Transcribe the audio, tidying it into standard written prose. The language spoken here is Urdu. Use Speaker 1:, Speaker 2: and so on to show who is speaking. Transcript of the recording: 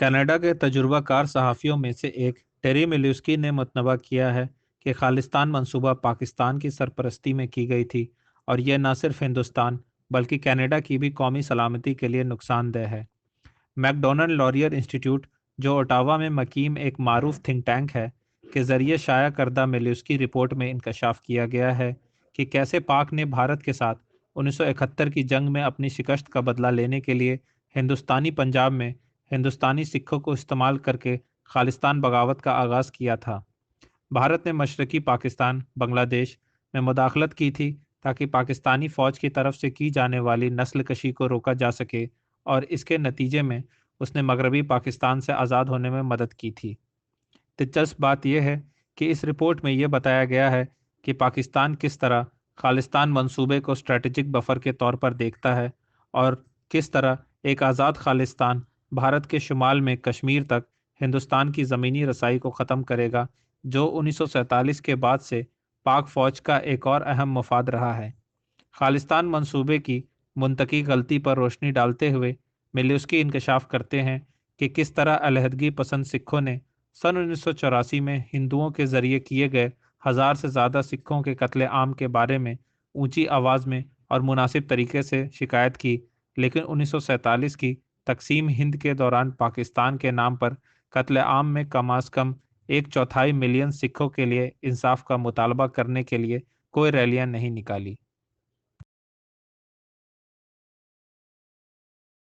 Speaker 1: کینیڈا کے تجربہ کار صحافیوں میں سے ایک ٹیری میلیوسکی نے متنبہ کیا ہے کہ خالستان منصوبہ پاکستان کی سرپرستی میں کی گئی تھی اور یہ نہ صرف ہندوستان بلکہ کینیڈا کی بھی قومی سلامتی کے لیے نقصان دہ ہے۔ میک ڈونلڈ لوریئر انسٹیٹیوٹ، جو اوٹاوا میں مقیم ایک معروف تھنک ٹینک ہے، کے ذریعے شائع کردہ میلیوسکی رپورٹ میں انکشاف کیا گیا ہے کہ کیسے پاک نے بھارت کے ساتھ 1971 کی جنگ میں اپنی شکست کا بدلہ لینے کے لیے ہندوستانی پنجاب میں ہندوستانی سکھوں کو استعمال کر کے خالستان بغاوت کا آغاز کیا تھا۔ بھارت نے مشرقی پاکستان، بنگلہ دیش میں مداخلت کی تھی تاکہ پاکستانی فوج کی طرف سے کی جانے والی نسل کشی کو روکا جا سکے، اور اس کے نتیجے میں اس نے مغربی پاکستان سے آزاد ہونے میں مدد کی تھی۔ دلچسپ بات یہ ہے کہ اس رپورٹ میں یہ بتایا گیا ہے کہ پاکستان کس طرح خالستان منصوبے کو اسٹریٹجک بفر کے طور پر دیکھتا ہے، اور کس طرح ایک آزاد خالستان بھارت کے شمال میں کشمیر تک ہندوستان کی زمینی رسائی کو ختم کرے گا، جو 1947 کے بعد سے پاک فوج کا ایک اور اہم مفاد رہا ہے۔ خالستان منصوبے کی منطقی غلطی پر روشنی ڈالتے ہوئے میلیوسکی انکشاف کرتے ہیں کہ کس طرح علیحدگی پسند سکھوں نے سن 1984 میں ہندوؤں کے ذریعے کیے گئے 1000 سے زیادہ سکھوں کے قتل عام کے بارے میں اونچی آواز میں اور مناسب طریقے سے شکایت کی، لیکن 1947 کی تقسیم ہند کے دوران پاکستان کے نام پر قتل عام میں کم از کم 1/4 ملین سکھوں کے لیے انصاف کا مطالبہ کرنے کے لیے کوئی ریلیاں نہیں نکالی۔